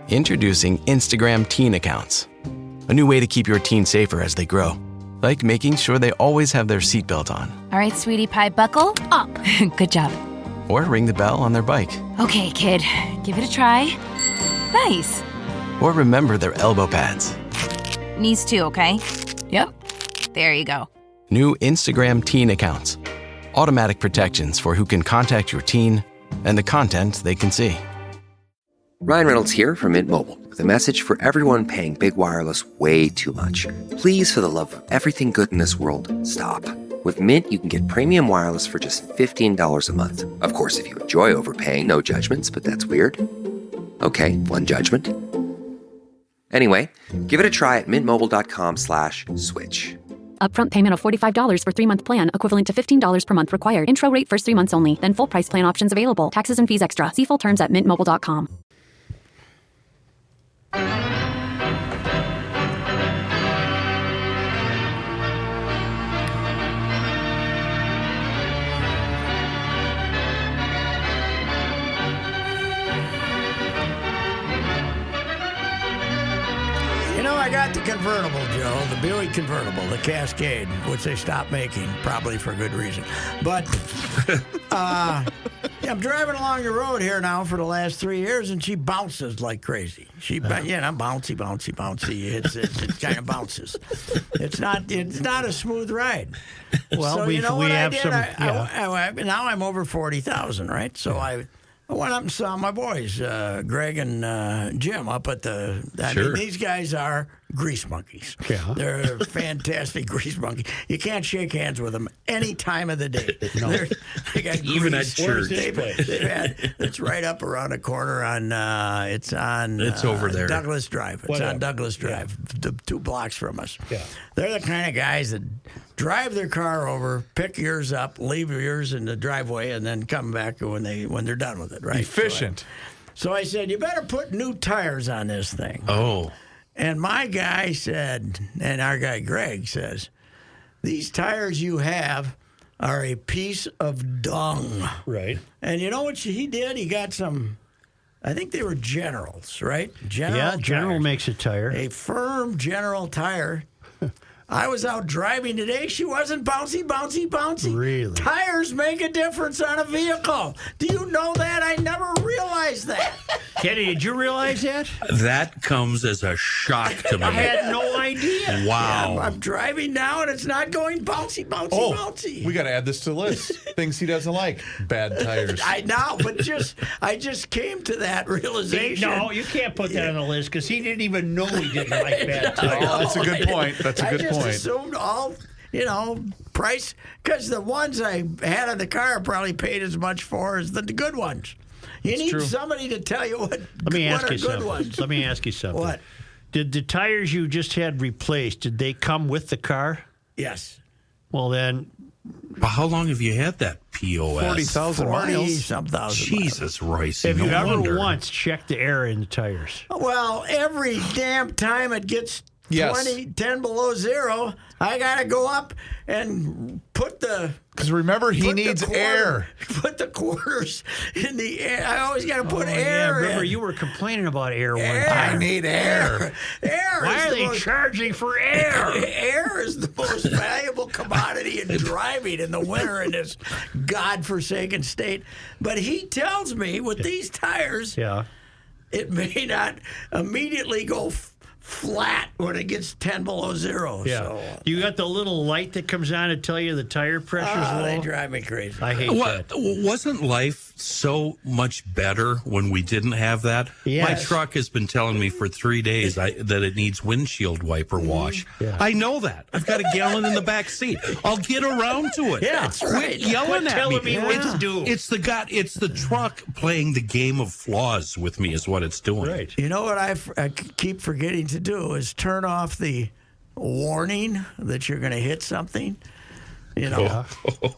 Introducing Instagram Teen Accounts, a new way to keep your teen safer as they grow, like making sure they always have their seatbelt on. All right, sweetie pie, buckle up. Good job. Or ring the bell on their bike. Okay, kid, give it a try. Nice. Or remember their elbow pads. Knees too, okay? Yep. There you go. New Instagram Teen Accounts. Automatic protections for who can contact your teen and the content they can see. Ryan Reynolds here from Mint Mobile with a message for everyone paying big wireless way too much. Please, for the love of everything good in this world, stop. With Mint, you can get premium wireless for just $15 a month. Of course, if you enjoy overpaying, no judgments, but that's weird. Okay, one judgment. Anyway, give it a try at mintmobile.com/switch. Upfront payment of $45 for 3-month plan, equivalent to $15 per month required. Intro rate first 3 months only, then full price plan options available. Taxes and fees extra. See full terms at mintmobile.com. I got the convertible, Joe, the Buick convertible, the Cascade, which they stopped making, probably for good reason. But I'm driving along the road here now for the last 3 years, and she bounces like crazy. Bouncy. It kind of bounces. It's not a smooth ride. Well, so we you know what have I did? some. Now I'm over 40,000, right? So I went up and saw my boys, Greg and Jim, up at the. I mean, these guys are grease monkeys. Yeah. They're fantastic grease monkeys. You can't shake hands with them any time of the day. No. They got even at grease. church. It's right up around the corner on. It's over there. Douglas Drive. It's on Douglas Drive, 2 blocks from us. Yeah. They're the kind of guys that drive their car over, pick yours up, leave yours in the driveway, and then come back when they're done with it. Right. Efficient. So I said, you better put new tires on this thing. Oh. And my guy said, and our guy Greg says, these tires you have are a piece of dung. Right. And you know what he did? He got some, I think they were Generals, right? General General makes a tire. A firm General tire. I was out driving today. She wasn't bouncy. Really? Tires make a difference on a vehicle. Do you know that? I never realized that. Kenny, did you realize that? That comes as a shock to me. I had no idea. Wow. Yeah, I'm driving now, and it's not going bouncy. We got to add this to the list. Things he doesn't like. Bad tires. I know, but I just came to that realization. No, you can't put that on the list because he didn't even know he didn't like bad tires. Oh, that's a good point. I just assumed all, price, because the ones I had in the car probably paid as much for as the good ones. You need somebody to tell you what are good ones. Let me ask you something. What? Did the tires you just had replaced, did they come with the car? Yes. Well, then. How long have you had that POS? 40,000 miles. Some thousand Jesus, Reusse. Have you ever once checked the air in the tires? Well, every damn time it gets 10 below zero, I got to go up and put the... Because remember, he needs air. Put the quarters in the air. I always got to put air remember, in. you were complaining about air one time. I need air. Why are they charging for air? Air is the most valuable commodity in driving in the winter in this godforsaken state. But he tells me with these tires, it may not immediately go flat when it gets 10 below zero. Yeah. So, you got the little light that comes on to tell you the tire pressure's low? They drive me crazy. I hate that. Wasn't life so much better when we didn't have that? Yes. My truck has been telling me for 3 days that it needs windshield wiper wash. Yeah. I know that. I've got a gallon in the back seat. I'll get around to it. Yeah, that's right. Yelling at telling me. me what to do. It's the truck playing the game of flaws with me is what it's doing. Right. You know what I keep forgetting to do is turn off the warning that you're going to hit something. You know,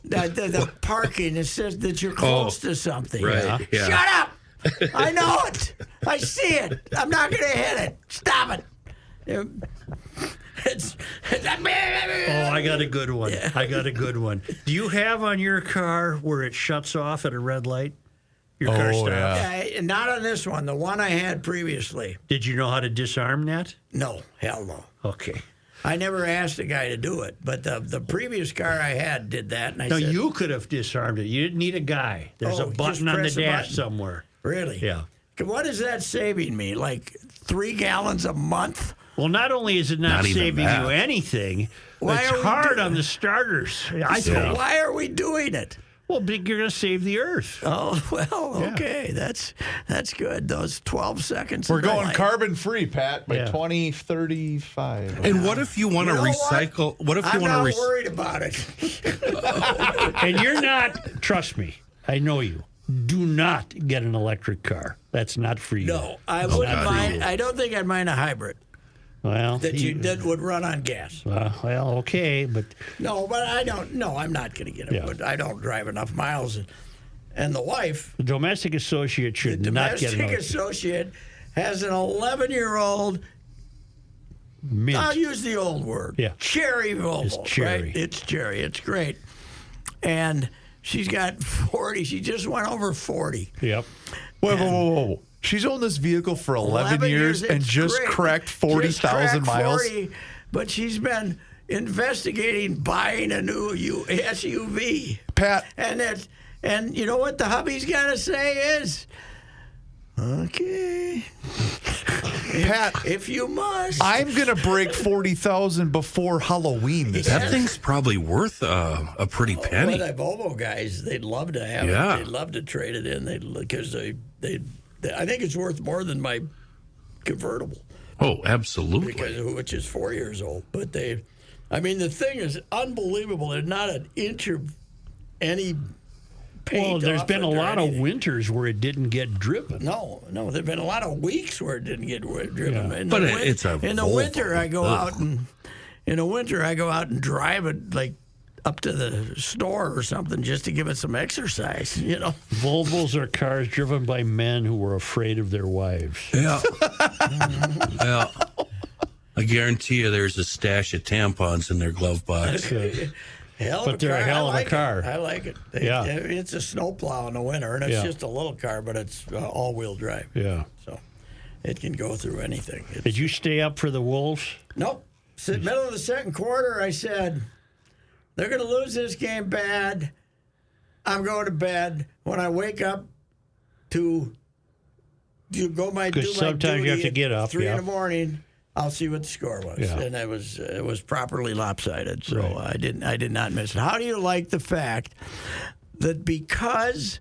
the parking, it says that you're close to something. Right. Yeah. Shut up! I know it. I see it. I'm not going to hit it. Stop it. I got a good one. Do you have on your car where it shuts off at a red light? Your car stopped. Yeah, not on this one. The one I had previously. Did you know how to disarm that? No, hell no. Okay. I never asked a guy to do it, but the previous car I had did that. And I said, you could have disarmed it. You didn't need a guy. There's a button on the dash somewhere. Really? Yeah. What is that saving me? Like 3 gallons a month? Well, not only is it not saving you anything, it's hard on the starters. I think. Why are we doing it? Well, you're going to save the earth. Oh, well, okay. That's good. Those 12 seconds. We're going carbon free, Pat, by 2035. And what if you want to recycle? What if you I'm want to not worried about it. And you're not, trust me, I know you. Do not get an electric car. That's not for you. No, I wouldn't mind. I don't think I'd mind a hybrid. Well, that would run on gas. Well, okay, but no, but I don't. No, I'm not going to get it. Yeah. But I don't drive enough miles, and the wife, the domestic associate, should not get an. Domestic associate has an 11-year-old. Mint. I'll use the old word. Yeah, cherry Volvo. It's cherry. Right? It's cherry. It's great, and she's got 40. She just went over 40. Yep. Whoa. She's owned this vehicle for 11 years and just cracked 40,000 miles. 40, but she's been investigating buying a new SUV. Pat. And you know what the hubby's got to say is, okay. Pat, if you must. I'm going to break 40,000 before Halloween this year. That thing's probably worth a pretty penny. Well, the Volvo guys, they'd love to have it. They'd love to trade it in because I think it's worth more than my convertible. Oh, absolutely. Which is 4 years old. But the thing is unbelievable. There's not an inch of any paint. Well, there's been a lot of winters where it didn't get driven. No. There've been a lot of weeks where it didn't get driven. Yeah. But it's a in the winter I go out and drive it like up to the store or something just to give it some exercise, Volvos are cars driven by men who were afraid of their wives. Yeah. Yeah. I guarantee you there's a stash of tampons in their glove box. But they're a hell of a car. I like it. It's a snowplow in the winter, and it's just a little car, but it's all-wheel drive. Yeah. So it can go through anything. Did you stay up for the Wolves? Nope. Middle of the second quarter, I said, they're going to lose this game bad. I'm going to bed. When I wake up to do my duty sometimes you have to get up 3 in the morning, I'll see what the score was. Yeah. And it was properly lopsided, so I did not miss it. How do you like the fact that because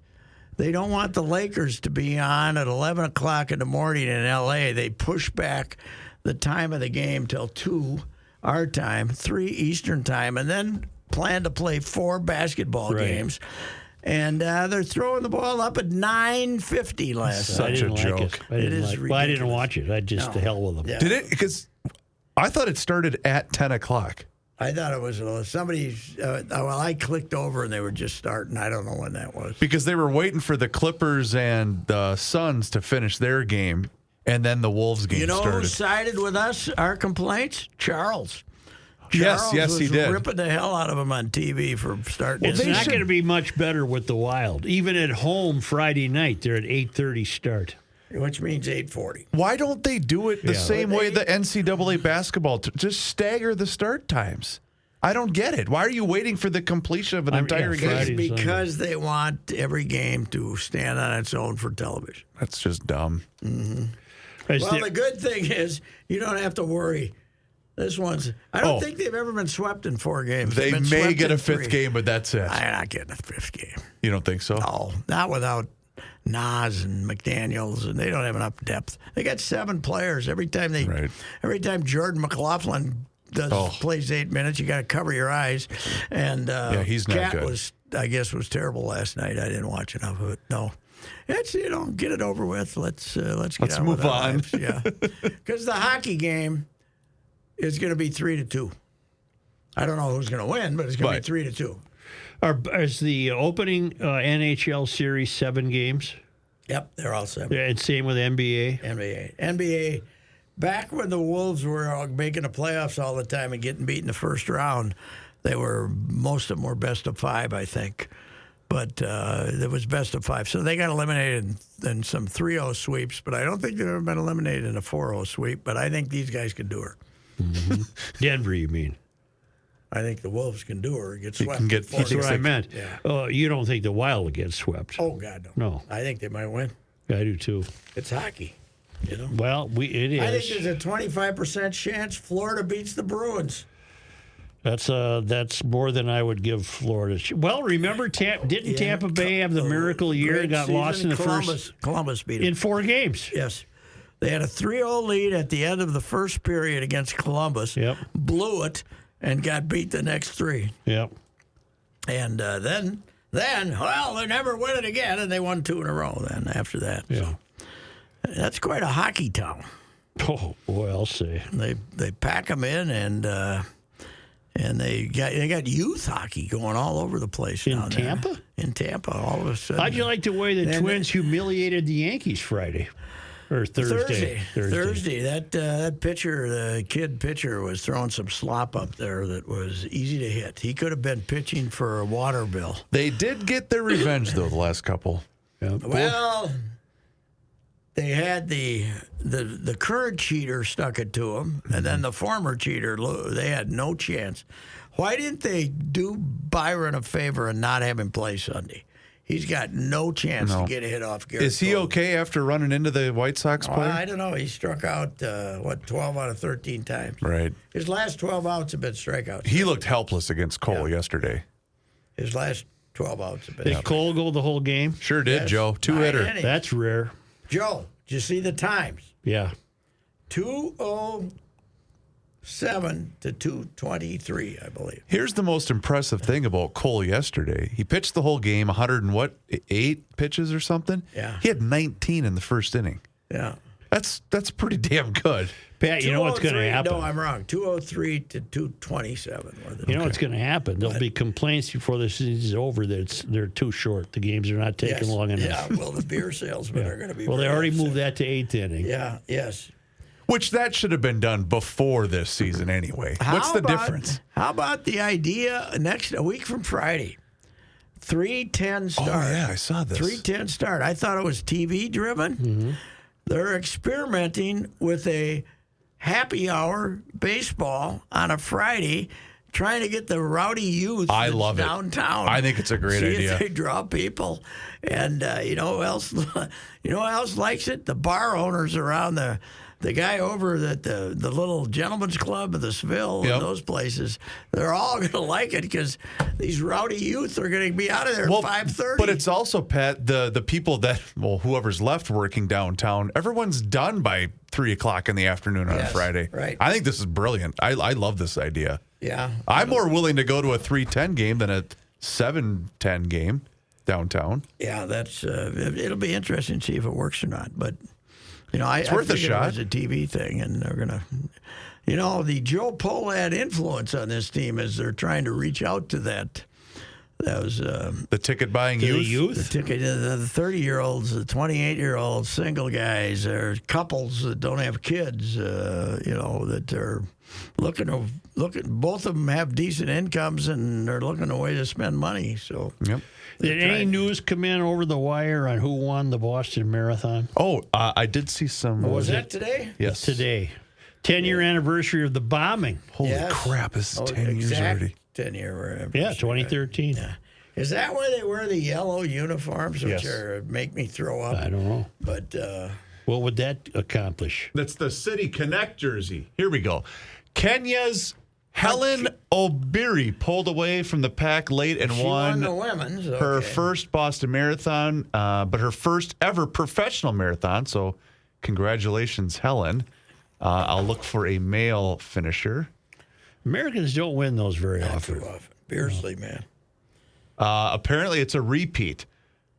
they don't want the Lakers to be on at 11 o'clock in the morning in L.A., they push back the time of the game till 2 our time, 3 Eastern time, and then plan to play 4 basketball games. And they're throwing the ball up at 9:50 last night. Such a joke. It is ridiculous. Well, I didn't watch it. I just to hell with them. Yeah. Did it? Because I thought it started at 10 o'clock. I thought it was somebody. I clicked over and they were just starting. I don't know when that was. Because they were waiting for the Clippers and the Suns to finish their game, and then the Wolves game started. You know who sided with us? Our complaints? Charles, yes, he did. Ripping the hell out of him on TV for starting. It's not going to be much better with the Wild. Even at home Friday night, they're at 8:30 start. Which means 8:40. Why don't they do it the same way the NCAA basketball? Just stagger the start times. I don't get it. Why are you waiting for the completion of an entire game? Because they want every game to stand on its own for television. That's just dumb. Mm-hmm. Well, the good thing is you don't have to worry. This one's. I don't think they've ever been swept in 4 games. They may get a 5th game, but that's it. I'm not getting a 5th game. You don't think so? No, not without Nas and McDaniels, and they don't have enough depth. They got 7 players. Every time Jordan McLaughlin plays 8 minutes, you got to cover your eyes. And he's not Cat good. was terrible last night. I didn't watch enough of it. No. It's, get it over with. Let's move on. Lives. Yeah, because the hockey game is going to be 3-2. I don't know who's going to win, but it's going to be 3-2. Is the opening NHL series 7 games? Yep, they're all 7. Yeah, and same with NBA. NBA. Back when the Wolves were making the playoffs all the time and getting beat in the first round, most of them were best of 5, I think. But it was best of 5. So they got eliminated in some 3-0 sweeps, but I don't think they've ever been eliminated in a 4-0 sweep. But I think these guys can do her. Mm-hmm. Denver, you mean? I think the Wolves can do her. Get swept. That's what I meant. Yeah. You don't think the Wild will get swept? Oh, God, no. No. I think they might win. I do, too. It's hockey, you know? Well, it is. I think there's a 25% chance Florida beats the Bruins. That's more than I would give Florida. Well, remember, didn't Tampa Bay have the miracle year? Got season. lost in the first. Columbus beat them. In 4 games. Yes. They had a 3-0 lead at the end of the first period against Columbus. Yep. Blew it and got beat the next 3. Yep. And then, well, they never win it again, and they won 2 in a row then after that. Yeah. So that's quite a hockey town. Oh, boy, I'll say. They pack them in, and they got youth hockey going all over the place in down Tampa? There. In Tampa, all of a sudden. How'd you like the way the Twins humiliated the Yankees Friday? Or Thursday. That pitcher, the kid pitcher, was throwing some slop up there that was easy to hit. He could have been pitching for a water bill. They did get their revenge, though, the last couple. Yeah. Well, they had the current cheater stuck it to him, and then the former cheater, they had no chance. Why didn't they do Byron a favor and not have him play Sunday? He's got no chance to get a hit off Garrett. Is he okay after running into the White Sox player? I don't know. He struck out, 12 out of 13 times. Right. His last 12 outs have been strikeouts. He looked helpless against Cole yesterday. His last 12 outs have been Did Cole go the whole game? Sure did, Joe. 2-hitter. That's rare. Joe, did you see the times? Yeah. 2:07 to 2:23, I believe. Here's the most impressive thing about Cole yesterday. He pitched the whole game, 8 pitches or something? Yeah. He had 19 in the first inning. Yeah. That's pretty damn good. Pat, you know what's going to happen? No, I'm wrong. 2:03 to 2:27. You know what's going to happen? There'll be complaints before the season's over that they're too short. The games are not taking long enough. Yeah, well, the beer salesmen are going to be Well, they very already upset. moved that to 8th inning. Yeah, yes. Which that should have been done before this season anyway. What's the difference? How about the idea a week from Friday? 3:10 start. Oh, yeah, I saw this. 3:10 start. I thought it was TV driven. Mm-hmm. They're experimenting with a happy hour baseball on a Friday, trying to get the rowdy youth I love downtown. I think it's a great idea. If they draw people. And you know who else? You know who else likes it? The bar owners around the guy over at the little gentleman's club of the Seville and those places. They're all going to like it because these rowdy youth are going to be out of there at 5:30. But it's also, Pat, the people that, whoever's left working downtown, everyone's done by 3 o'clock in the afternoon on a Friday. Right. I think this is brilliant. I love this idea. Yeah. I'm more willing to go to a 3:10 game than a 7:10 game downtown. Yeah, that's it'll be interesting to see if it works or not. But it's worth a shot. It was a TV thing, and they're gonna, the Joe Polad influence on this team is they're trying to reach out to that. That was the ticket buying youth. The ticket, the 30-year-olds, the 28-year-olds, single guys, or couples that don't have kids. That are looking. Both of them have decent incomes, and they're looking a way to spend money. So. Yep. Did any news come in over the wire on who won the Boston Marathon? Oh, I did see some. Was that today? Yes. Today. 10-year anniversary of the bombing. Holy crap, this is 10 years already. 10-year anniversary. Yeah, 2013. Yeah. Is that why they wear the yellow uniforms, which Yes. make me throw up? I don't know. But what would that accomplish? That's the City Connect jersey. Here we go. Kenya's Helen Obiri pulled away from the pack late and she won the women's. Okay. her first Boston Marathon, but her first ever professional marathon. So congratulations, Helen. I'll look for a male finisher. Americans don't win those very Not often. too often. Beersley, man. Apparently, it's a repeat.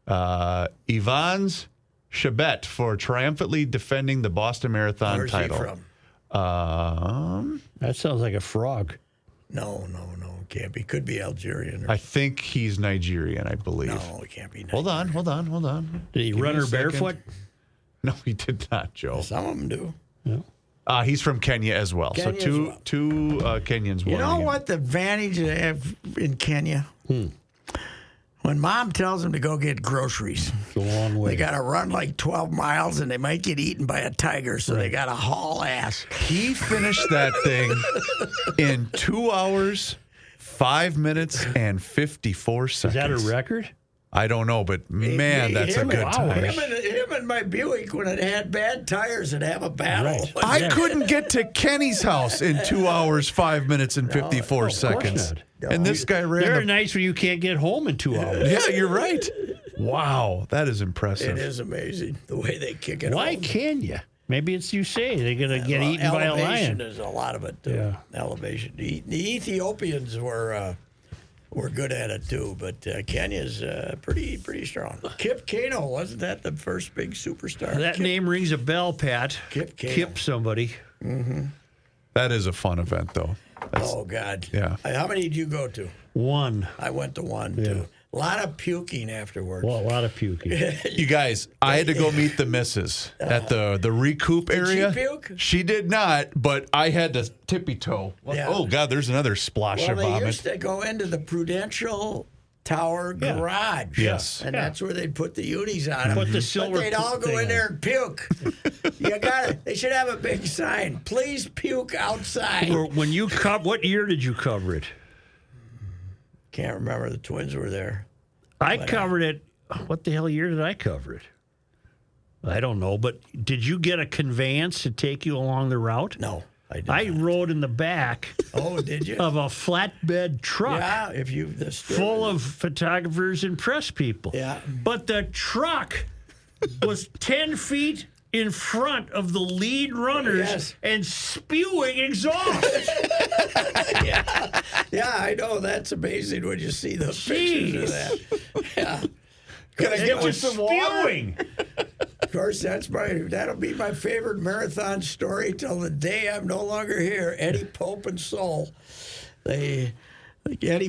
Yvonne's Chabet for triumphantly defending the Boston Marathon Where's title. he from? That sounds like a frog. No, it can't be. Could be Algerian. Or I think he's Nigerian, I believe. no, it can't be. Hold on. Did he Give run me a her second. barefoot? No, he did not, Joe. Some of them do. He's from Kenya as well. Kenya so two as well. two Kenyans won. You know again. what the advantage they have in Kenya? When Mom tells them to go get groceries, It's a long way. they got to run like 12 miles and they might get eaten by a tiger, so they got to haul ass. He finished that thing in 2 hours, 5 minutes, and 54 seconds. Is that a record? I don't know, but man, that's a good time. Him and my Buick, when it had bad tires, would have a battle. Right. I couldn't get to Kenny's house in 2 hours, 5 minutes, and 54 seconds. not. And this guy ran. There are nights when you can't get home in 2 hours. Yeah, you're right. Wow, that is impressive. It is amazing the way they kick it. Why home. can you? Maybe it's you say they're going to get eaten by a Elevation lion. is a lot of it, too. Yeah. Elevation. The Ethiopians were good at it, too, but Kenya's pretty strong. Kip Keino, wasn't that the first big superstar? That name rings a bell, Pat. Kip Keino. Kip somebody. That is a fun event, though. Oh, God. Yeah. How many did you go to? One. I went to one, too. A lot of puking afterwards. Well, a lot of puking. You guys, I had to go meet the missus at the recoup area. she puke? She did not, but I had to tippy toe. Yeah. Oh God, there's another splash Well, of they vomit. used to go into the Prudential Tower garage. Yes. And that's where they'd put the unis on them. Put the silver But they'd all go thing in on. there and puke. They should have a big sign. Please puke outside. When you what year did you cover it? Can't remember. The Twins were there. I covered it. What the hell year did I cover it? I don't know, but did you get a conveyance to take you along the route? No, I didn't. I rode in the back Oh, did you? of a flatbed truck Yeah, if you the full of photographers and press people. Yeah. But the truck was 10 feet in front of the lead runners Yes. and spewing exhaust. Yeah, I know. That's amazing when you see the pictures of that. Yeah. Can I It get you was some water? spewing. Of course, that'll be my favorite marathon story till the day I'm no longer here. Eddie Pope and Soul. Eddie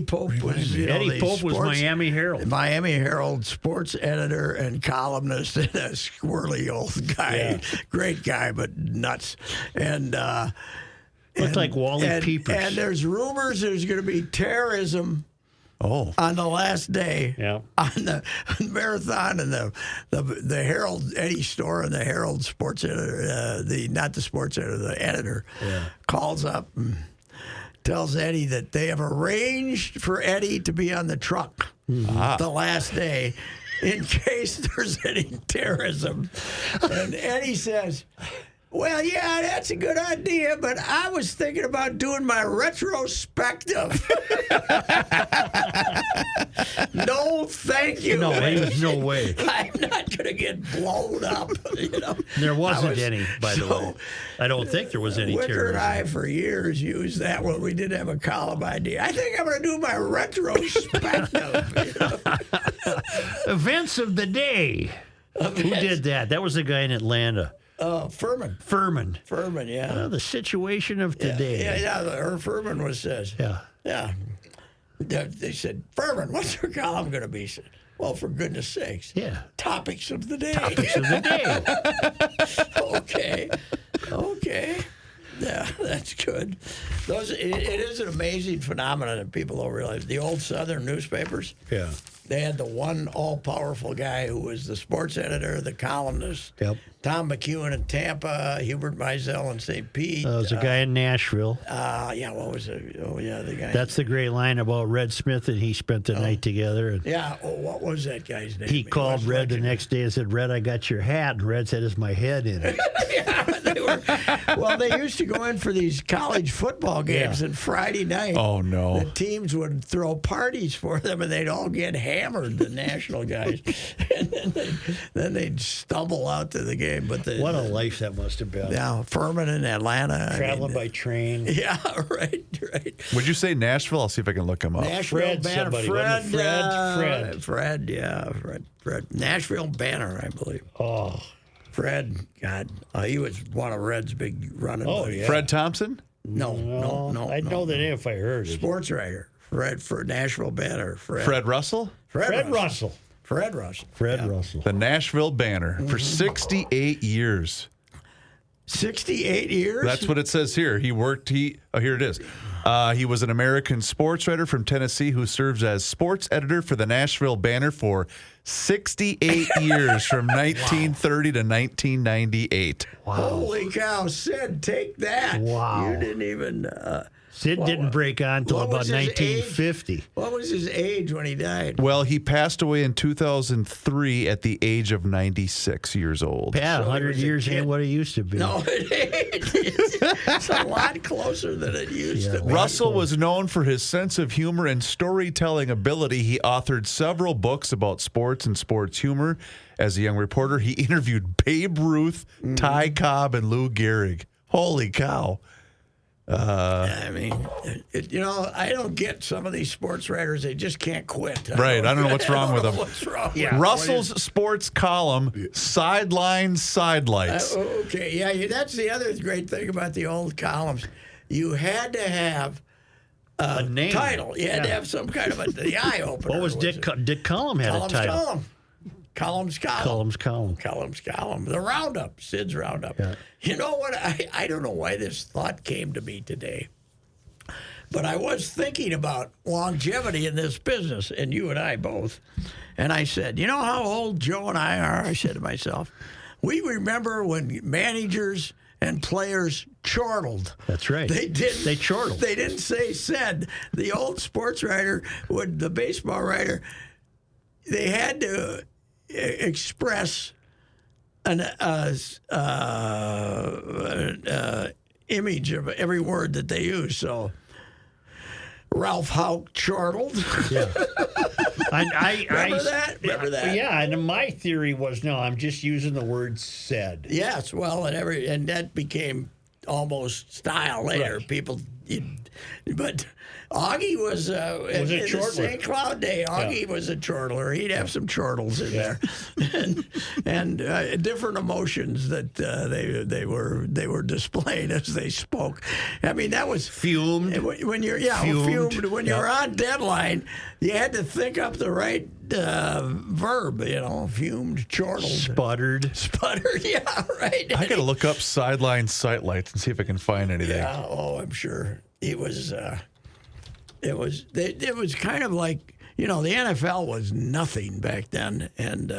Pope was Eddie Pope was Miami Herald. Miami Herald sports editor and columnist, and a squirrely old guy, Yeah. great guy, but nuts. And Looked like Wally Peepers. And there's rumors there's going to be terrorism. Oh, On the last day, Yeah. on the marathon, and the Herald, Eddie Storr and the Herald sports editor, not the sports editor, the editor, calls up and tells Eddie that they have arranged for Eddie to be on the truck the last day in case there's any terrorism. And Eddie says, well, yeah, that's a good idea, but I was thinking about doing my retrospective. No, thank you. No, there's no way. I'm not going to get blown up. There wasn't I was- any, by the way. I don't think there was any Wicker and terrorism. I, for years, used that when we did have a column idea. I think I'm going to do my retrospective. Events of the day. Who did that? That was the guy in Atlanta. Furman. Furman. Furman, yeah. The situation of today. Her Furman was says. Yeah. They said, Furman, what's her column going to be? He said, well, for goodness sakes. Yeah. Topics of the day. Topics of the day. Okay. Yeah, that's good. It is an amazing phenomenon that people don't realize. The old Southern newspapers, Yeah. they had the one all-powerful guy who was the sports editor, the columnist. Yep. Tom McEwen in Tampa, Hubert Meisel in St. Pete. There's a guy in Nashville. What was it? Oh, yeah, the guy. That's the great line about Red Smith and he spent the night together. And Yeah. Oh, what was that guy's name? he called was Red the legend. next day and said, Red, I got your hat. And Red said, is my head in it? Well, they used to go in for these college football games, and Friday night, oh no. the teams would throw parties for them, and they'd all get hammered, the national guys, and then they'd stumble out to the game. But What a life that must have been. now Furman in Atlanta, Traveling by train. Yeah, right. Would you say Nashville? I'll see if I can look him up. Nashville Fred Banner, somebody, wasn't it? Fred. Nashville Banner, I believe. Oh. Fred, God, he was one of Red's big running. Oh, buddies. yeah. Fred Thompson? No. I'd know the name if I heard it. Sports writer, Fred for Nashville Banner. Fred Russell? Fred Russell. Fred Russell. Fred Yeah. Russell. The Nashville Banner for 68 years. 68 years? That's what it says here. Here it is. He was an American sports writer from Tennessee who serves as sports editor for the Nashville Banner for 68 years from 1930 to 1998. Wow. Holy cow, Sid, take that. Wow. You didn't even... Sid didn't break on until what about was his 1950. age? What was his age when he died? Well, he passed away in 2003 at the age of 96 years old. Pat, So he 100 was a years kid. ain't what it used to be. No, it ain't. It's a lot closer than it used to be. Russell was known for his sense of humor and storytelling ability. He authored several books about sports and sports humor. As a young reporter, he interviewed Babe Ruth, Ty Cobb, and Lou Gehrig. Holy cow. I mean, I don't get some of these sports writers. They just can't quit. Right. I don't know what's wrong with them. What's wrong? Yeah. Russell's sports column, Sideline Sidelights. Okay. Yeah, that's the other great thing about the old columns. You had to have A name. title. You had to have some kind of the eye opener. What was Dick Cullum had Columns a title? column. Columns column. Cullum's column. Columns column. The Roundup. Sid's Roundup. Yeah. You know what? I don't know why this thought came to me today. But I was thinking about longevity in this business, and you and I both. And I said, you know how old Joe and I are? I said to myself, we remember when managers and players chortled. That's right. They didn't. They chortled. They didn't say said. The old sports writer, the baseball writer, they had to express an image of every word that they use. So Ralph Houck chortled. Yeah. Remember that? Remember that? Yeah, and my theory was, no, I'm just using the word said. Yes, well, and that became almost style later. Right. But Augie was a in the chortler. St. Cloud day. Augie was a chortler. He'd have some chortles in there, and different emotions that they were displaying as they spoke. I mean, that was Fumed. when you're Fumed. When you're on deadline, you had to think up the right verb. Fumed, chortled, sputtered. Yeah, right. I got to look up Sideline Sidelights and see if I can find anything. Yeah, I'm sure it was. It was kind of like the NFL was nothing back then, and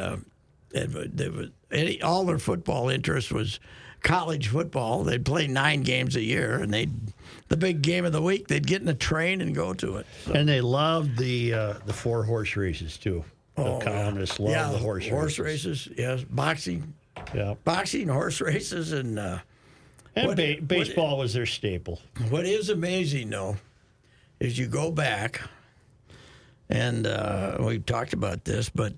all their football interest was college football. They'd play 9 games a year, and the big game of the week, they'd get in a train and go to it. So. And they loved the 4 horse races too. The columnists loved the horse races. Yes, boxing. Yeah, boxing, horse races, and baseball was their staple. What is amazing, though, is you go back, and we've talked about this, but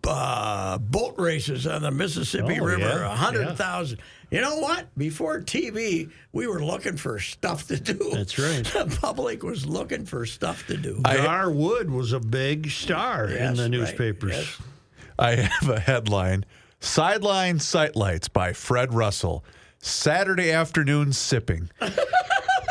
boat races on the Mississippi River, 100,000. You know what? Before TV, we were looking for stuff to do. That's right. The public was looking for stuff to do. Gar Wood was a big star in the newspapers. Right, yes. I have a headline: Sideline Sightlights by Fred Russell. Saturday afternoon sipping.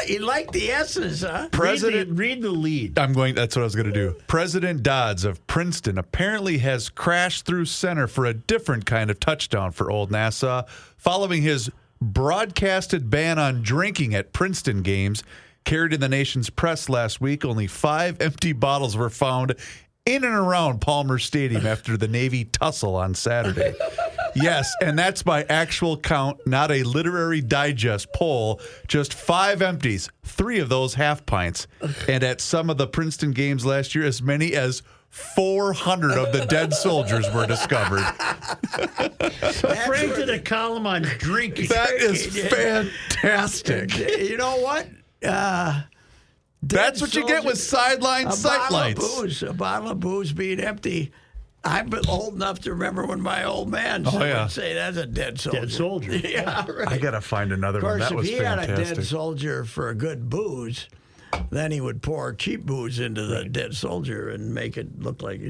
You like the S's, huh? Read the lead. That's what I was going to do. President Dodds of Princeton apparently has crashed through center for a different kind of touchdown for Old Nassau following his broadcasted ban on drinking at Princeton games. Carried in the nation's press last week, only 5 empty bottles were found in and around Palmer Stadium after the Navy tussle on Saturday. Yes, and that's by actual count, not a Literary Digest poll. Just 5 empties, 3 of those half pints. And at some of the Princeton games last year, as many as 400 of the dead soldiers were discovered. So Frank did a column on drinking. That is fantastic. You know what? That's what you get with Sideline Sightlights. A bottle of booze being empty. I'm old enough to remember when my old man would say, that's a dead soldier. Dead soldier. Yeah, right. I got to find another one. That was if he had a fantastic. dead soldier for a good booze, then he would pour cheap booze into the dead soldier and make it look like,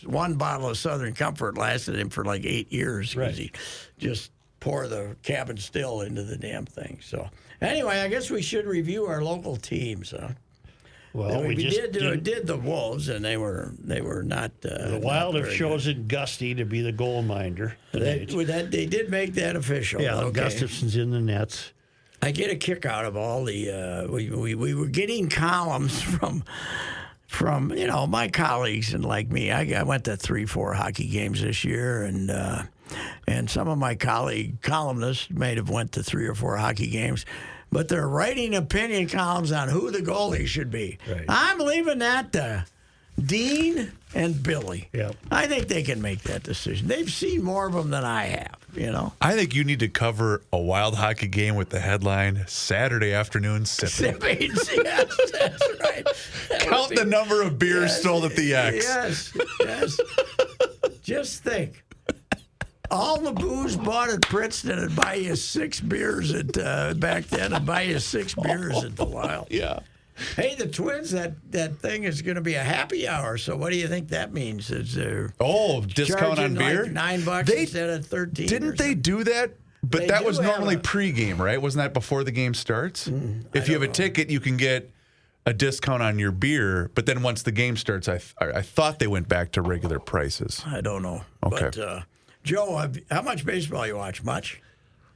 one bottle of Southern Comfort lasted him for like 8 years because he just pour the cabin still into the damn thing. So anyway, I guess we should review our local teams, huh? Well, we just did the Wolves, and they were not. The Wild not have very chosen Gusty to be the goal minder good. tonight. They did make that official. Yeah, okay. Gustafson's in the nets. I get a kick out of all the. We were getting columns from my colleagues and like me. I went to 3-4 hockey games this year, and some of my columnists may have went to 3 or 4 hockey games. But they're writing opinion columns on who the goalie should be. Right. I'm leaving that to Dean and Billy. Yep. I think they can make that decision. They've seen more of them than I have, I think you need to cover a Wild hockey game with the headline Saturday afternoon sipping. Yes, that's right. Count the number of beers sold at the X. Yes. Just think. All the booze bought at Princeton would buy you 6 beers at back then. I'd buy you 6 beers at the Wild. Yeah. Hey, the Twins, that thing is going to be a happy hour. So what do you think that means? Is there discount on beer? Like $9 instead of 13. Didn't they do that? But They that do was normally have pregame, right? Wasn't that before the game starts? If you have a ticket, you can get a discount on your beer. But then once the game starts, I thought they went back to regular prices. I don't know. Okay. But, Joe, how much baseball you watch? Much?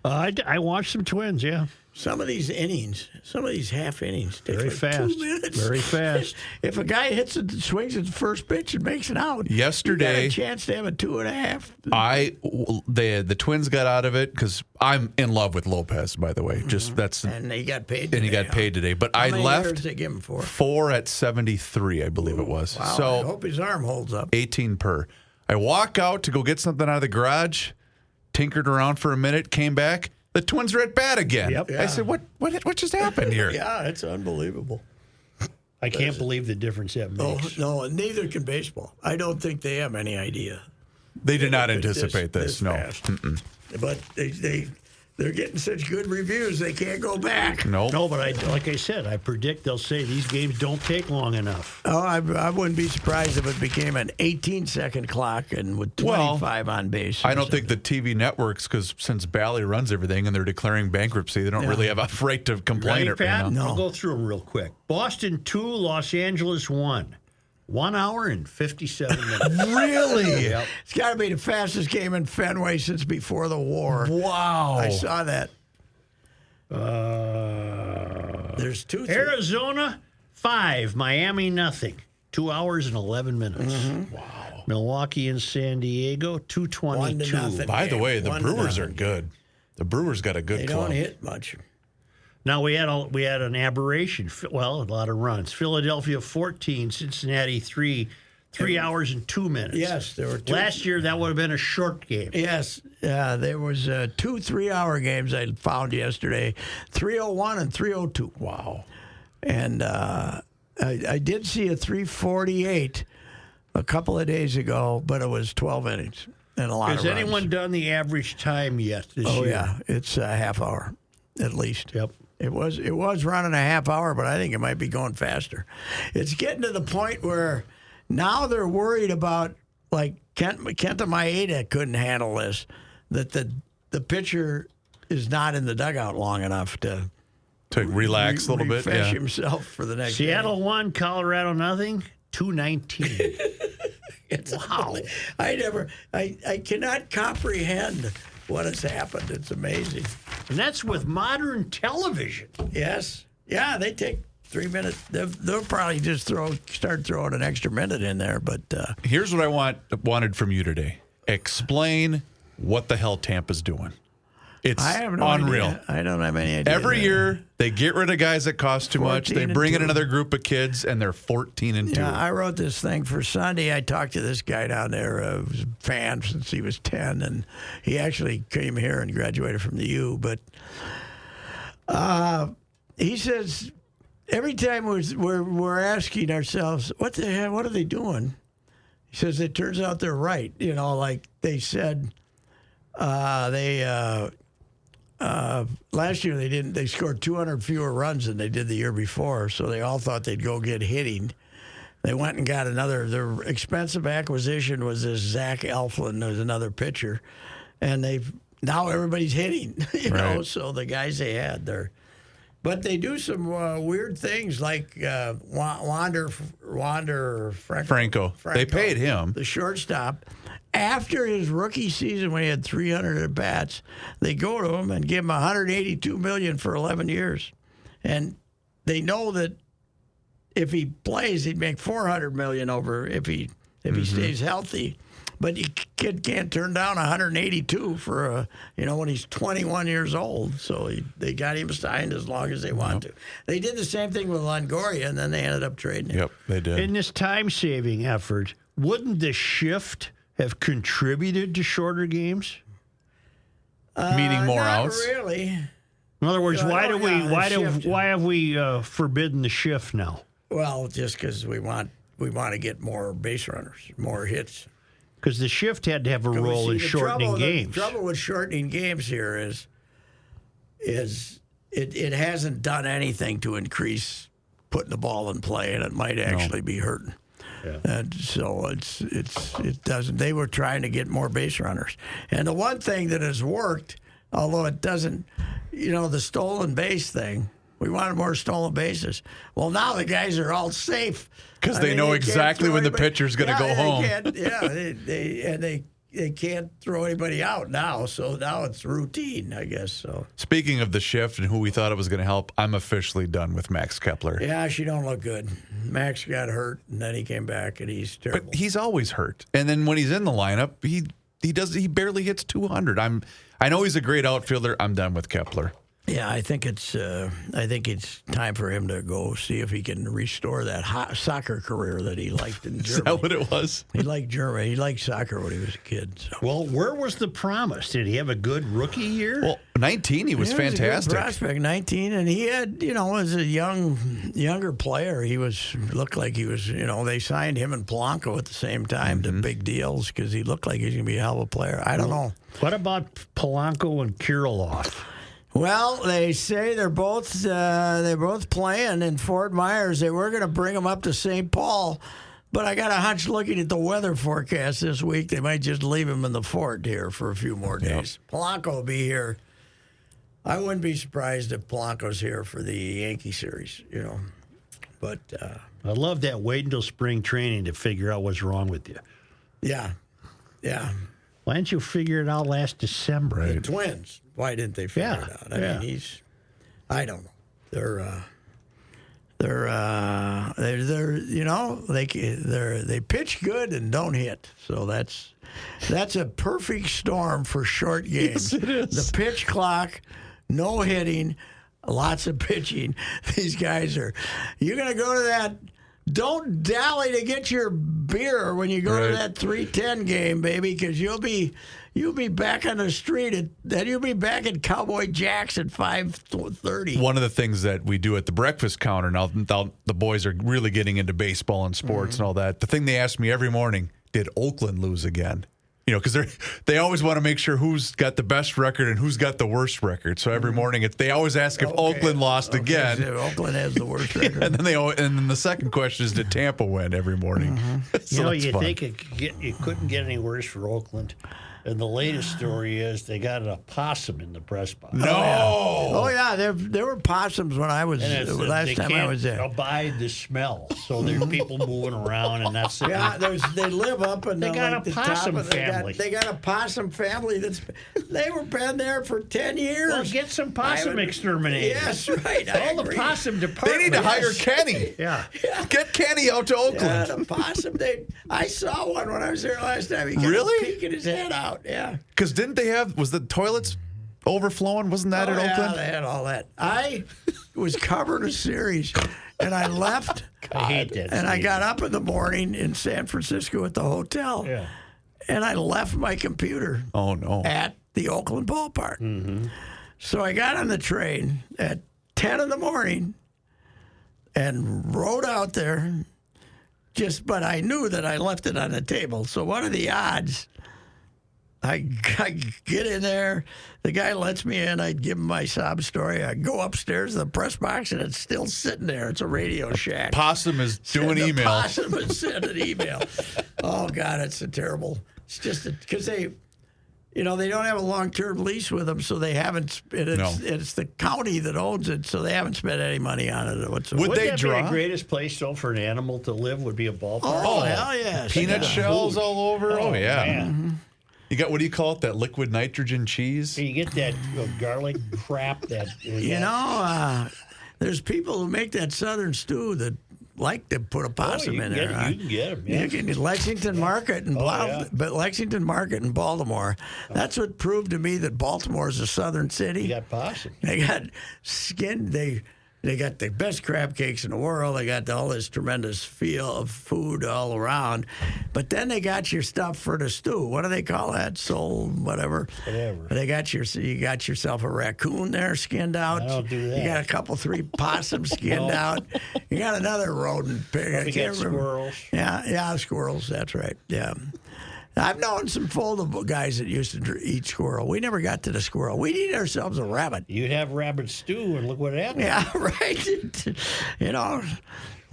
I watched some Twins, yeah. Some of these innings, some of these half innings, take Very like fast. 2 minutes. Very fast. If a guy swings at the first pitch and makes it out, Yesterday, you got a chance to have a 2.5. The Twins got out of it because I'm in love with Lopez. By the way, And he got paid. and he got paid today. But How I many left years they give him for? 4 at 73, I believe it was. Wow, I So hope his arm holds up. 18 per. I walk out to go get something out of the garage, tinkered around for a minute, came back. The Twins are at bat again. Yep. I said, what just happened here? Yeah, it's unbelievable. I can't believe the difference that makes. No, neither can baseball. I don't think they have any idea. They did not anticipate this. No. Fast. But they're getting such good reviews, they can't go back. Nope. No, but like I said, I predict they'll say these games don't take long enough. Oh, I wouldn't be surprised if it became an 18-second clock and with 25 on base. I don't think the TV networks, because since Bally runs everything and they're declaring bankruptcy, they don't really have a right to complain. Ready, Pat? No. I'll go through them real quick. Boston 2, Los Angeles 1. 1 hour and 57 minutes. Really? Yep. It's got to be the fastest game in Fenway since before the war. Wow. I saw that. There's 2. Arizona 5, Miami nothing. 2 hours and 11 minutes. Mm-hmm. Wow. Milwaukee and San Diego 2:22. 1-0. By the way, the 1-0. Brewers are good. The Brewers got a good They club. don't hit much. Now we had an aberration. Well, a lot of runs. Philadelphia 14, Cincinnati 3. 3 hours and 2 minutes. Yes, there were 2. Last year that would have been a short game. Yes, there was 2 3-hour games I found yesterday, 3:01 and 3:02. Wow. And I did see a 3:48 a couple of days ago, but it was 12 innings and a lot of Has runs. anyone done the average time yet this year? Oh yeah, it's a half hour, at least. Yep. It was running a half hour, but I think it might be going faster. It's getting to the point where now they're worried about, like Kenta Maeda couldn't handle this, that the pitcher is not in the dugout long enough to relax a little bit. refresh Yeah. himself for the next Seattle 1, Colorado nothing. 2:19. It's Wow. I cannot comprehend what has happened. It's amazing. And that's with modern television. Yes. Yeah, they take 3 minutes. They'll probably just start throwing an extra minute in there. But Here's what I wanted from you today. Explain what the hell Tampa's doing. It's I have no unreal. idea. I don't have any idea. Every year, they get rid of guys that cost too much. They 14 bring in and 2. another group of kids, and they're 14-2. Yeah, I wrote this thing for Sunday. I talked to this guy down there who's a fan since he was 10, and he actually came here and graduated from the U. But he says every time we're asking ourselves, what the hell, what are they doing? He says it turns out they're right. Like they said, last year they scored 200 fewer runs than they did the year before, so they all thought they'd go get hitting. They went and got their expensive acquisition was this Zach Eflin, who's another pitcher, and now everybody's hitting, Right. so the guys they had, But they do some weird things like Wander Franco. They paid him. The shortstop. After his rookie season, when he had 300 at bats, they go to him and give him $182 million for 11 years, and they know that if he plays, he'd make $400 million over if he stays healthy. But you kid can't turn down 182 for when he's 21 years old. So they got him signed as long as they want to. They did the same thing with Longoria, and then they ended up trading him. Yep, they did. In this time-saving effort, wouldn't the shift have contributed to shorter games? Meaning more not outs? Really. In other words, why have we forbidden the shift now? Well, just because we want to get more base runners, more hits. Because the shift had to have a role in shortening games. The trouble with shortening games here is it hasn't done anything to increase putting the ball in play, and it might actually be hurting. Yeah. And so it doesn't. They were trying to get more base runners, and the one thing that has worked, although it doesn't, the stolen base thing. We wanted more stolen bases. Well, now the guys are all safe because they know exactly when the pitcher's going to go home. They can't throw anybody out now. So now it's routine, I guess. So speaking of the shift and who we thought it was going to help, I'm officially done with Max Kepler. Yeah, she don't look good. Max got hurt and then he came back and he's terrible. But he's always hurt. And then when he's in the lineup, he barely hits 200. I know he's a great outfielder. I'm done with Kepler. Yeah, I think it's time for him to go see if he can restore that soccer career that he liked in Germany. Is that what it was? He liked Germany. He liked soccer when he was a kid. So. Well, where was the promise? Did he have a good rookie year? Well, 19, he was fantastic. He was a good prospect, 19, and he had, as a younger player, looked like he was, they signed him and Polanco at the same time to big deals because he looked like he's going to be a hell of a player. I don't know. What about Polanco and Kirilloff? Well, they say they're both playing in Fort Myers. They were going to bring them up to St. Paul, but I got a hunch looking at the weather forecast this week, they might just leave him in the fort here for a few more days. Yep. Polanco will be here. I wouldn't be surprised if Polanco's here for the Yankee series, But I love that. Wait until spring training to figure out what's wrong with you. Yeah. Why didn't you figure it out last December? Right. The Twins. Why didn't they figure it out? I mean, I don't know. They pitch good and don't hit. So that's a perfect storm for short games. Yes, it is. The pitch clock, no hitting, lots of pitching. These guys you're going to go to that. Don't dally to get your beer when you go to that 3:10 game, baby, because you'll be back on the street then you'll be back at Cowboy Jack's at 5:30. One of the things that we do at the breakfast counter now the boys are really getting into baseball and sports and all that. The thing they ask me every morning: did Oakland lose again? Because they always want to make sure who's got the best record and who's got the worst record. So every morning they always ask if Oakland lost again. So Oakland has the worst record. And then the second question is, did Tampa win every morning? So you think it couldn't get any worse for Oakland. And the latest story is they got a possum in the press box. No. Oh yeah, there were possums when I was last time I was there. They can't abide the smell, so there's people moving around, and that's it. Yeah, they live up in they got a possum family. They got a possum family they were been there for 10 years. Well, get some possum exterminators. Yes, right. All the possum department. They need to hire Kenny. Yeah. Get Kenny out to Oakland. Yeah, the possum. I saw one when I was there last time. He kept peeking his head out. Yeah. Because was the toilets overflowing? Wasn't that at Oakland? Yeah, they had all that. I was covering a series, and I left. I hate that. And I got up in the morning in San Francisco at the hotel. Yeah. And I left my computer. Oh, no. At the Oakland ballpark. Mm-hmm. So I got on the train at 10 in the morning and rode out there. But I knew that I left it on the table. So what are the odds? I get in there. The guy lets me in. I give him my sob story. I go upstairs to the press box, and it's still sitting there. It's a Radio Shack. Possum is doing email. Possum is sending email. Oh, God, it's a terrible. It's just because they don't have a long-term lease with them, so they haven't. It's the county that owns it, so they haven't spent any money on it whatsoever. Would they that draw? be the greatest place though for an animal to live? Would be a ballpark. Oh hell yes! Peanut shells all over. Oh yeah. Man. Mm-hmm. You got, what do you call it? That liquid nitrogen cheese? You get that garlic crap that. There's people who make that southern stew that like to put a possum in there. You can get them. Yeah. You can Lexington Market and but Lexington Market in Baltimore. That's what proved to me that Baltimore is a southern city. You got possum. They got skin. They got the best crab cakes in the world. They got all this tremendous feel of food all around. But then they got your stuff for the stew. What do they call that? Soul, whatever. They got you got yourself a raccoon there skinned out. I don't do that. You got a couple, 3 possums skinned out. You got another rodent pig. I can't remember. Squirrels. Yeah, squirrels. That's right. Yeah. I've known some foldable guys that used to eat squirrel. We never got to the squirrel. We'd eat ourselves a rabbit. You'd have rabbit stew, and look what happened. Yeah, right.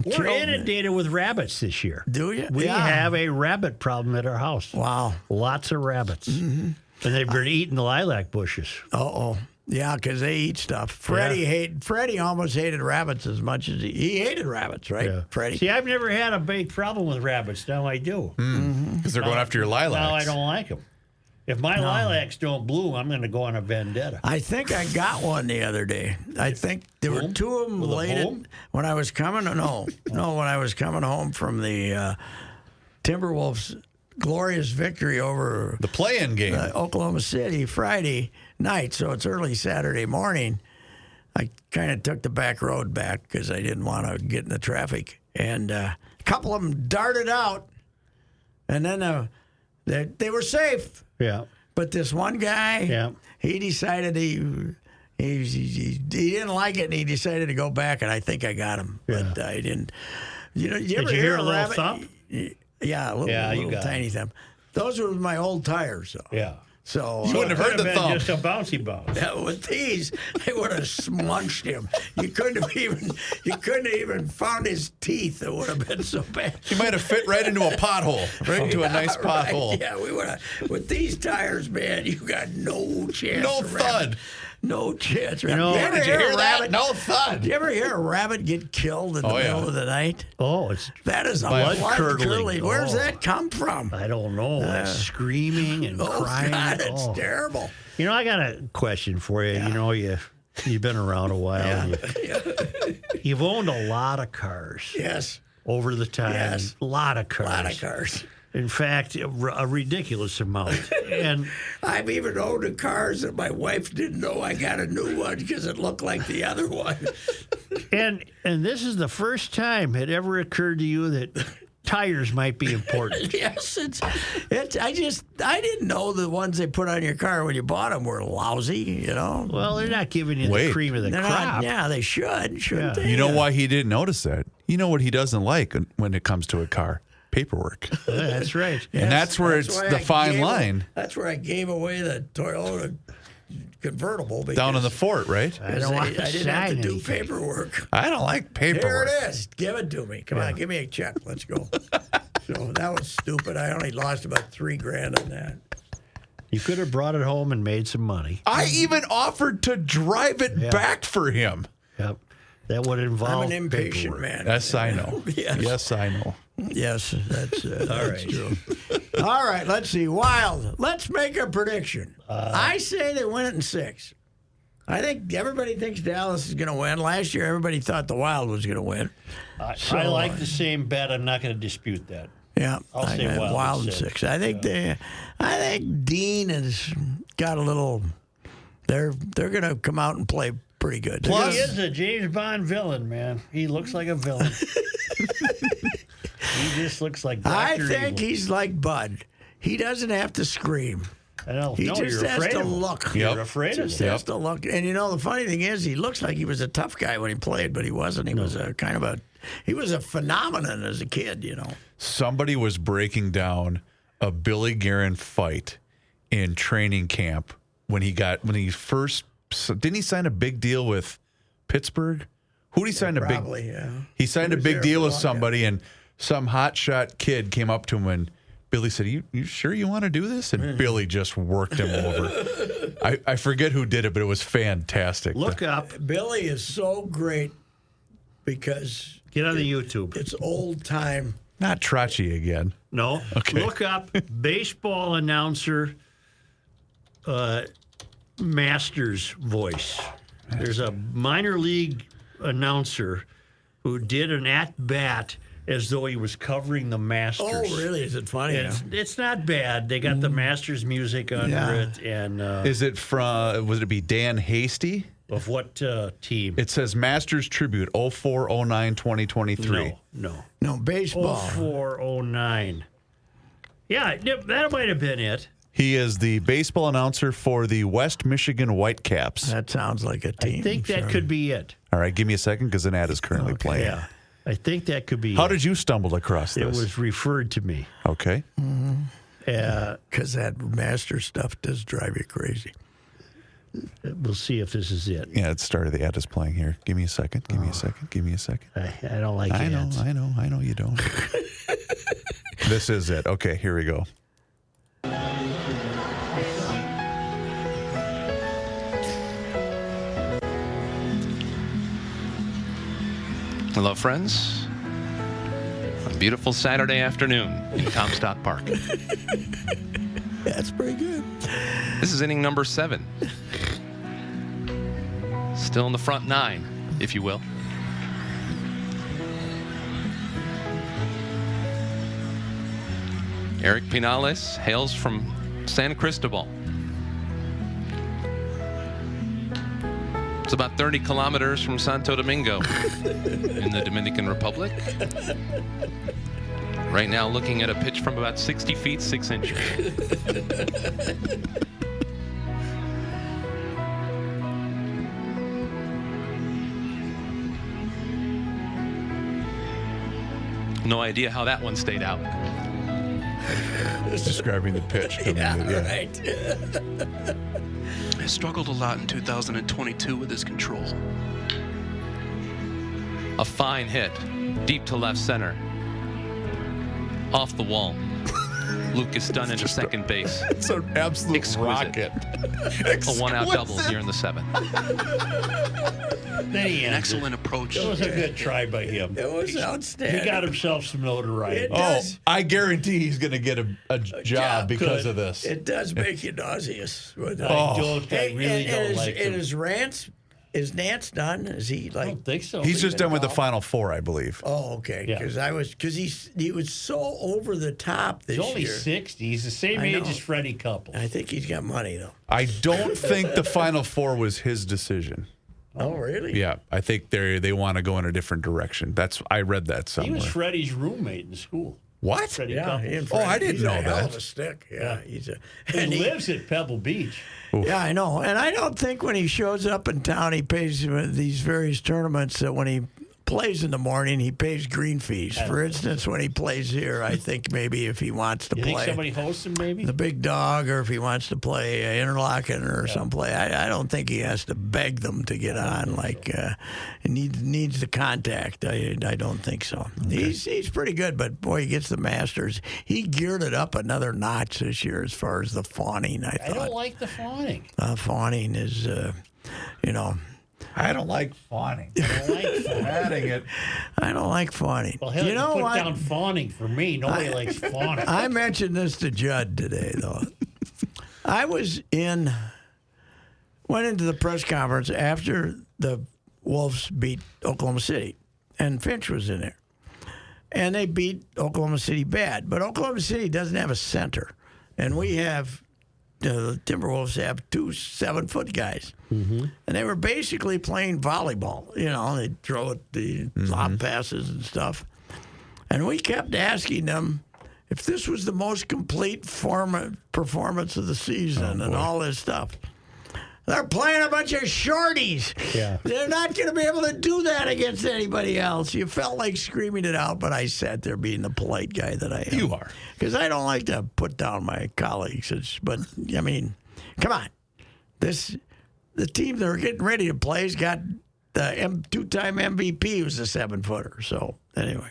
We're inundated with rabbits this year. Do you? We have a rabbit problem at our house. Wow. Lots of rabbits. Mm-hmm. And they've been eating the lilac bushes. Uh-oh. Yeah, because they eat stuff. Freddie almost hated rabbits as much as he hated rabbits, right? Yeah. Freddie. See, I've never had a big problem with rabbits. Now I do. Because they're going after your lilacs. Now I don't like them. If my lilacs don't bloom, I'm going to go on a vendetta. I think I got one the other day. I think there were 2 of them late when I was coming. No, when I was coming home from the Timberwolves' glorious victory over the play-in game, Oklahoma City, Friday night. So it's early Saturday morning. I kind of took the back road back because I didn't want to get in the traffic. And a couple of them darted out, and then they were safe. Yeah. But this one guy, he decided he didn't like it, and he decided to go back, and I think I got him. Yeah. But I didn't. Did you hear a little thump? Yeah, a little tiny thump. Those were my old tires, though. Yeah. So you wouldn't have heard the thump. Just a bouncy bounce. Yeah, with these, they would have smunched him. You couldn't have even found his teeth. It would have been so bad. He might have fit right into a pothole, right into a nice pothole. Right. Yeah, we would have. With these tires, man, you got no chance. No thud. No chance. Did you hear that? No thud. Did you ever hear a rabbit get killed in the middle of the night? Oh, that is a blood-curdling. Where's that come from? I don't know. Screaming and crying. God, it's terrible. I got a question for you. Yeah. You've been around a while. Yeah. You've owned a lot of cars. Yes. Over the time. Yes. A lot of cars. A lot of cars. In fact, a ridiculous amount. And I've even owned cars that my wife didn't know I got a new one because it looked like the other one. and this is the first time it ever occurred to you that tires might be important. Yes, I didn't know the ones they put on your car when you bought them were lousy. Well, they're not giving you the cream of the crop. They shouldn't they? You know why he didn't notice that? You know what he doesn't like when it comes to a car? Paperwork. That's right. Yes, and that's where it's the fine line. That's where I gave away the Toyota convertible. Down in the fort, right? I didn't have to do paperwork. I don't like paperwork. Here it is. Give it to me. Come on, give me a check. Let's go. So that was stupid. I only lost about $3,000 on that. You could have brought it home and made some money. I even offered to drive it back for him. Yep. That would involve I'm an impatient paperwork. man. Yes, I know. Yes, I know. Yes, that's true. All right, let's see. Wild. Let's make a prediction. I say they win it in 6. I think everybody thinks Dallas is going to win. Last year, everybody thought the Wild was going to win. I like the same bet. I'm not going to dispute that. Yeah, I'll say Wild in 6. I think Dean has got a little. They're going to come out and play pretty good. Plus, he is a James Bond villain, man. He looks like a villain. He just looks like Dr. I think Evil. he's like Bud. He doesn't have to scream. He just has to look. You're afraid of him. Just has to look. And the funny thing is, he looks like he was a tough guy when he played, but he wasn't. He was he was a phenomenon as a kid. Somebody was breaking down a Billy Guerin fight in training camp when he first didn't he sign a big deal with Pittsburgh? Who did he sign probably, He signed a big deal with somebody, and some hotshot kid came up to him and Billy said, you sure you want to do this? And Billy just worked him over. I forget who did it, but it was fantastic. Look up. Billy is so great because Get on the YouTube. it's old time. Not Tracci again. No. Okay. Look up baseball announcer Masters voice. There's a minor league announcer who did an at-bat as though he was covering the Masters. Oh, really? Is it funny? It's not bad. They got the Masters music under it. And Is it from, would it be Dan Hasty? of what team? It says Masters Tribute 04, 09, 2023. No, baseball. 0409. Yeah, that might have been it. He is the baseball announcer for the West Michigan Whitecaps. That sounds like a team. I think that could be it. All right, give me a second because an ad is currently playing. Yeah, I think that could be How it. did you stumble across this? It was referred to me. Okay. Because that master stuff does drive you crazy. We'll see if this is it. Yeah, it started. The ad is playing here. Give me a second. Give me a second. Give me a second. I don't like I know you don't. This is it. Okay, here we go. Hello, friends. A beautiful Saturday afternoon in Comstock Park. That's pretty good. This is inning number 7. Still in the front 9, if you will. Eric Pinales hails from San Cristobal. It's about 30 kilometers from Santo Domingo in the Dominican Republic. Right now looking at a pitch from about 60 feet, 6 inches. No idea how that one stayed out. It's describing the pitch. Right. I struggled a lot in 2022 with his control. A fine hit, deep to left center. Off the wall. Lucas Dunn into second base. It's an absolute Exquisite. rocket. A one-out double here in the 7th. An excellent approach. It was a good try by him. It was outstanding. He got himself some notoriety. It does. I guarantee he's going to get a job because of this. It does make you nauseous. I really don't like him. Is Nance done? Is he I don't think so. He's just done with the Final Four, I believe. Oh, okay. Yeah. Because he was so over the top this He's only year. 60. He's the same I age know. as Freddie Couples. I think he's got money though. I don't think the Final Four was his decision. Oh, really? Yeah, I think they want to go in a different direction. I read that He somewhere. was Freddie's roommate in school. What? Freddie Yeah. Couples. I didn't he's know a hell that. of a stick. Yeah. He's a. He And lives at Pebble Beach. Yeah, I know. And I don't think when he shows up in town, he pays these various tournaments that when he plays in the morning, he pays green fees. For instance, when he plays here, I think maybe if he wants to You play think somebody hosts him, maybe? the Big Dog or if he wants to play Interlaken or someplace, I don't think he has to beg them to get on. Like, he needs the contact. I don't think so. Okay. He's pretty good, but boy, he gets the Masters. He geared it up another notch this year as far as the fawning, I thought. I don't like the fawning. Fawning is, I don't like fawning. I don't like fawning. Adding it. I don't like fawning. Well, hell, you know put what? down fawning for me. Nobody likes fawning. I mentioned this to Judd today, though. I went into the press conference after the Wolves beat Oklahoma City, and Finch was in there. And they beat Oklahoma City bad. But Oklahoma City doesn't have a center. And we have, the Timberwolves have 2 7-foot guys. Mm-hmm. And they were basically playing volleyball. They'd throw it, the lob passes and stuff. And we kept asking them if this was the most complete performance of the season and all this stuff. They're playing a bunch of shorties. Yeah. They're not going to be able to do that against anybody else. You felt like screaming it out, but I sat there being the polite guy that I am. You are. Because I don't like to put down my colleagues. But, I mean, come on. The team they're getting ready to play has got the 2-time MVP who's a 7-footer. So, anyway,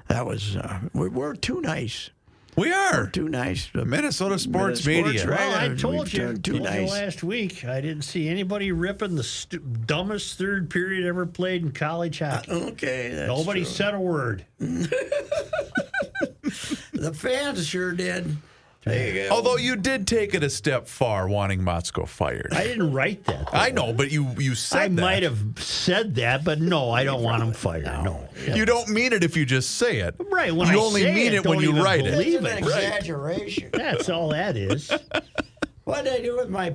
that was, we're too nice. We are. Too nice. Minnesota sports media. Right. Well, I told you Too nice. last week, I didn't see anybody ripping the dumbest third period ever played in college hockey. Okay, that's Nobody true. said a word. The fans sure did. There you go. Although you did take it a step far, wanting Motzko fired. I didn't write that. I know, but you said I that. might have said that, but no, I don't want him fired. No. You don't mean it if you just say it. Right. When you I only say mean it when don't you even write it. believe It's an it. exaggeration. That's all that is. What did I do with my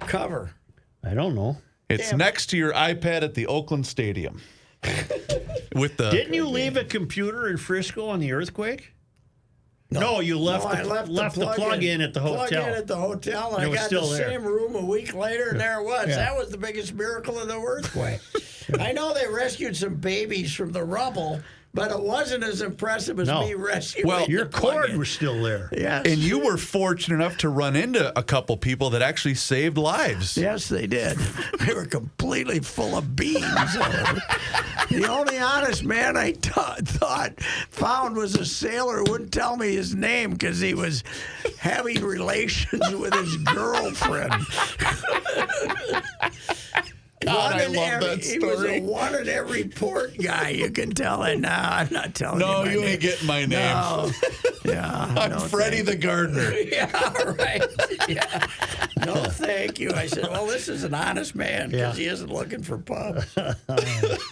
cover? I don't know. It's next to your iPad at the Oakland Stadium. With the Didn't you leave a computer in Frisco on the earthquake? No, you left I the plug in at the hotel. Plug in at the hotel, and It I was got still the there. same room a week later, and there it was. Yeah. That was the biggest miracle of the earthquake. I know they rescued some babies from the rubble, but it wasn't as impressive as No. me rescuing. Well, Your the plug cord in. was still there. Yes. and you were fortunate enough to run into a couple people that actually saved lives. Yes, they did. They were completely full of beans. The only honest man I found was a sailor who wouldn't tell me his name because he was having relations with his girlfriend. God, I love that He was story. a one in every port guy. You can tell it. No, I'm not telling you. No, my you name. ain't getting my name. No. Yeah. I'm no, Freddie the gardener. Yeah, right. Yeah. No, thank you. I said, well, this is an honest man because he isn't looking for pubs.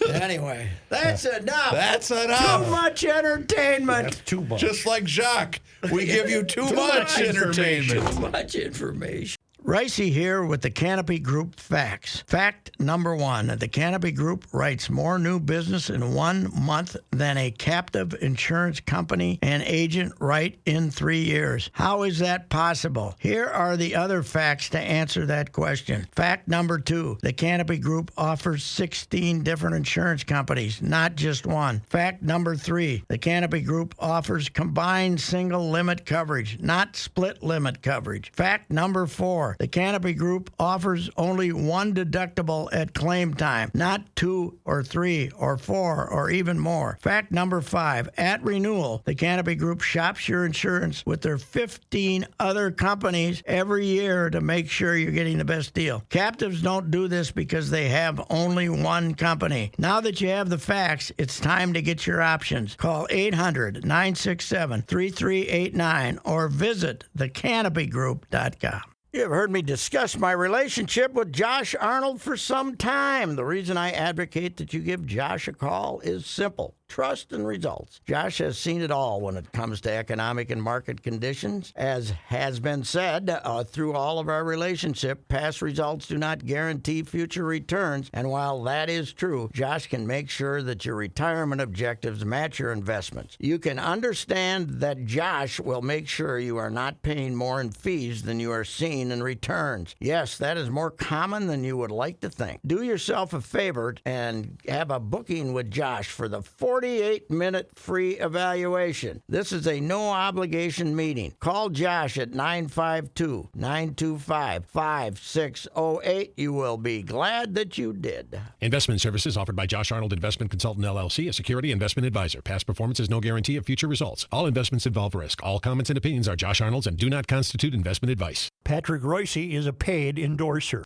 Anyway, that's enough. That's enough. Too much entertainment. That's too much. Just like Jacques, we give you too much entertainment. Too much information. Reusse here with the Canopy Group facts. Fact number 1, the Canopy Group writes more new business in 1 month than a captive insurance company and agent write in 3 years. How is that possible? Here are the other facts to answer that question. Fact number 2, the Canopy Group offers 16 different insurance companies, not just one. Fact number 3, the Canopy Group offers combined single limit coverage, not split limit coverage. Fact number 4, the Canopy Group offers only one deductible at claim time, not 2 or 3 or 4 or even more. Fact number 5, at renewal, the Canopy Group shops your insurance with their 15 other companies every year to make sure you're getting the best deal. Captives don't do this because they have only one company. Now that you have the facts, it's time to get your options. Call 800-967-3389 or visit thecanopygroup.com. You have heard me discuss my relationship with Josh Arnold for some time. The reason I advocate that you give Josh a call is simple. Trust and results. Josh has seen it all when it comes to economic and market conditions. As has been said, through all of our relationship, past results do not guarantee future returns. And while that is true, Josh can make sure that your retirement objectives match your investments. You can understand that Josh will make sure you are not paying more in fees than you are seeing in returns. Yes, that is more common than you would like to think. Do yourself a favor and have a booking with Josh for the 48-minute free evaluation. This is a no-obligation meeting. Call Josh at 952-925-5608. You will be glad that you did. Investment services offered by Josh Arnold Investment Consultant, LLC, a security investment advisor. Past performance is no guarantee of future results. All investments involve risk. All comments and opinions are Josh Arnold's and do not constitute investment advice. Patrick Reusse is a paid endorser.